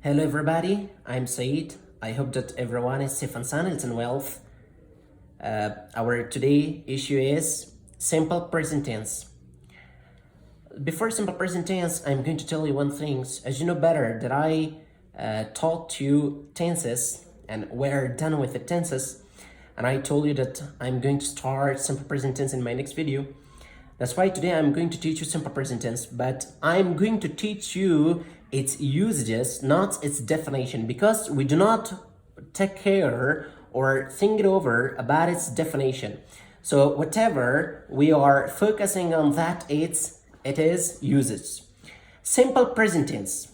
Hello everybody, I'm Sayid. I hope that everyone is safe and sound, health and wealth. Our today issue is simple present tense. Before simple present tense, I'm going to tell you one thing. As you know better that I taught you tenses and we're done with the tenses, and I told you that I'm going to start simple present tense in my next video. That's why today I'm going to teach you simple present tense, but I'm going to teach you its usages, not its definition, because we do not take care or think it over about its definition. So whatever we are focusing on, that it is usage. Simple present tense.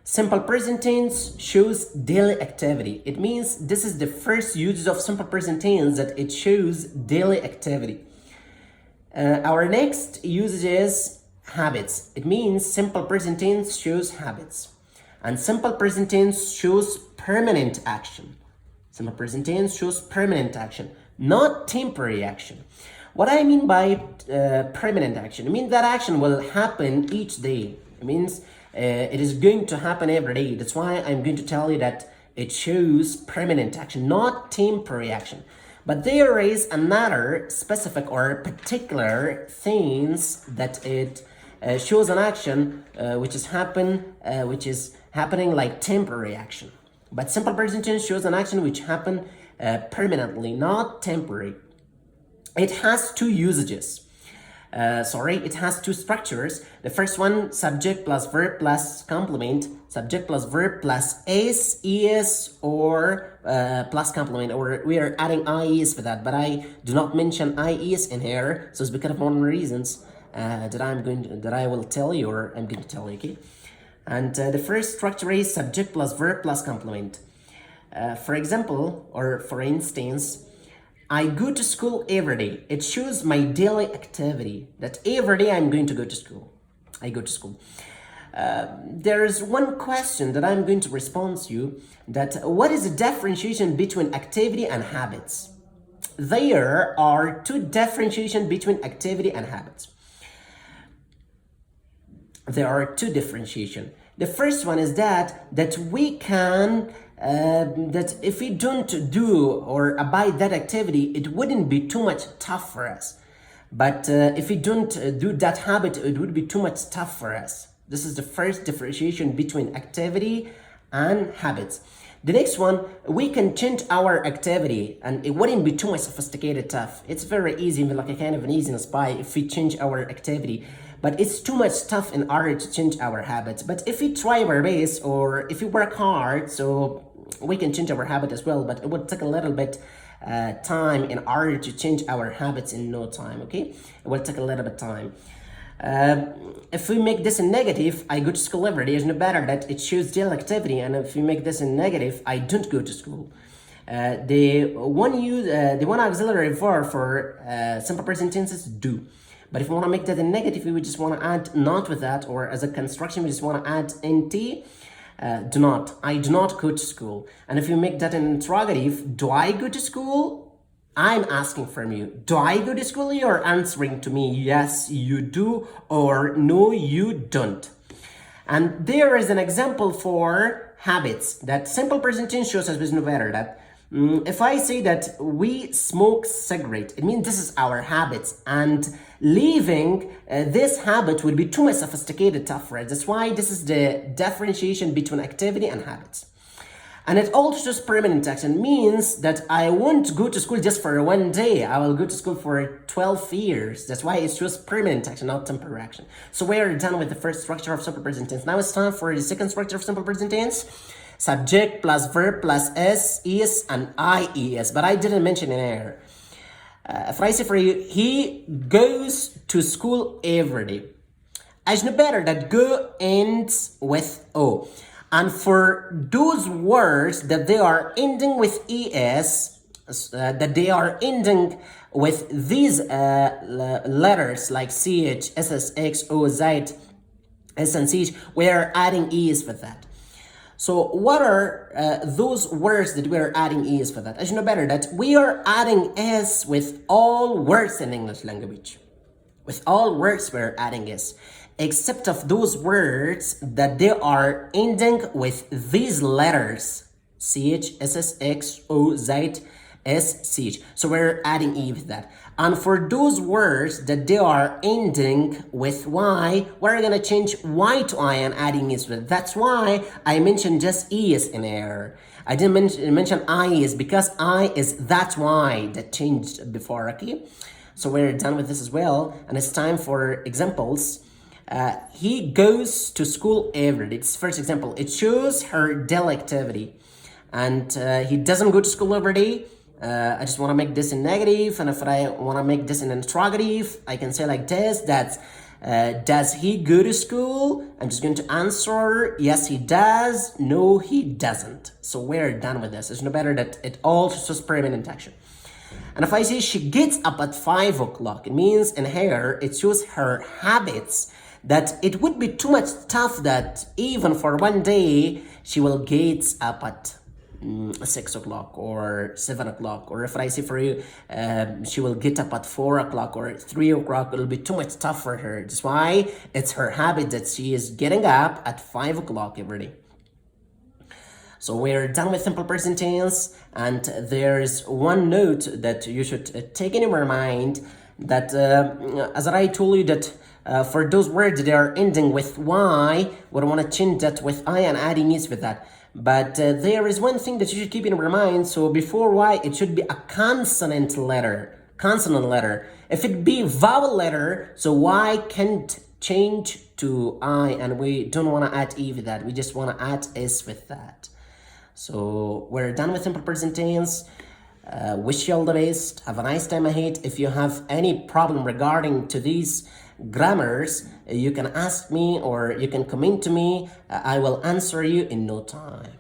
Simple present tense shows daily activity. It means this is the first use of simple present tense, that it shows daily activity. Our next usage is habits. It means simple present tense shows habits. And simple present tense shows permanent action. Simple present tense shows permanent action, not temporary action. What I mean by permanent action, I mean that action will happen each day. It means it is going to happen every day. That's why I'm going to tell you that it shows permanent action, not temporary action. But there is another specific or particular things that it shows an action which is happening like temporary action. But simple present tense shows an action which happen permanently, not temporary. It has two usages. It has two structures. The first one, subject plus verb plus complement, subject plus verb plus s, es, or plus complement, or we are adding ies for that, but I do not mention ies in here, so it's because of one reasons that I will tell you, or I'm going to tell you, okay? And the first structure is subject plus verb plus complement. For example, or for instance, I go to school every day. It shows my daily activity, that every day I'm going to go to school. I go to school. There's one question that I'm going to respond to you, that what is the differentiation between activity and habits? There are two differentiation between activity and habits. There are two differentiation. The first one is that we can that if we don't do or abide that activity, it wouldn't be too much tough for us. But if we don't do that habit, it would be too much tough for us. This is the first differentiation between activity and habits. The next one, we can change our activity and it wouldn't be too much sophisticated tough. It's very easy, like a kind of an easiness by if we change our activity. But it's too much tough in order to change our habits. But if we try our best, or if we work hard, so we can change our habit as well, but it would take a little bit time in order to change our habits in no time, okay? It will take a little bit time. If we make this in negative, I go to school every day, is no better that it shows daily activity. And if we make this in negative, I don't go to school. The one auxiliary verb for simple present tense is do. But if we want to make that in negative, we would just want to add not with that, or as a construction, we just want to add nt. Do not. I do not go to school. And if you make that an interrogative, do I go to school? I'm asking from you. Do I go to school? You're answering to me, yes, you do, or no, you don't. And there is an example for habits that simple present tense shows us with no better that if I say that we smoke cigarette, it means this is our habits, and leaving this habit would be too much sophisticated, tough for us. That's why this is the differentiation between activity and habits. And it also shows permanent action, means that I won't go to school just for one day. I will go to school for 12 years. That's why it shows permanent action, not temporary action. So we are done with the first structure of simple present tense. Now it's time for the second structure of simple present tense. Subject plus verb plus s, is, and ies. But I didn't mention in here. If I say for you, he goes to school every day. I should know better that go ends with o. And for those words that they are ending with es, that they are ending with these letters like ch, ss, x, o, z, s, and ch, we are adding es for that. So what are those words that we are adding es for that? As you know better that we are adding s with all words in English language. With all words we're adding s. except of those words that they are ending with these letters. CH, SS, X, O, Z, S, CH. So we're adding E with that. And for those words that they are ending with Y, we're gonna change Y to I and adding is with. That's why I mentioned just E is in error. I didn't mention I is because I is that's why that changed before, okay? So we're done with this as well, and it's time for examples. He goes to school every day. It's first example. It shows her daily activity. And he doesn't go to school every day. I just want to make this in negative, and if I want to make this in interrogative, I can say like this, that does he go to school? I'm just going to answer, yes he does, no he doesn't. So we're done with this. It's no better that it all shows permanent action. And if I say she gets up at 5 o'clock, it means in her, it shows her habits, that it would be too much tough that even for one day, she will get up at 6 o'clock or 7 o'clock. Or if I say for you, she will get up at 4 o'clock or 3 o'clock, it'll be too much tough for her. That's why it's her habit that she is getting up at 5 o'clock every day. So we're done with simple present tense, and there's one note that you should take in your mind, that as I told you that for those words that are ending with Y, we want to change that with I and adding is with that. But there is one thing that you should keep in your mind. So before Y, it should be a consonant letter. If it be vowel letter, so Y can't change to I, and we don't want to add E with that. We just want to add S with that. So we're done with simple present tense. Wish you all the best. Have a nice time ahead. If you have any problem regarding to these grammars, you can ask me or you can comment to me. I will answer you in no time.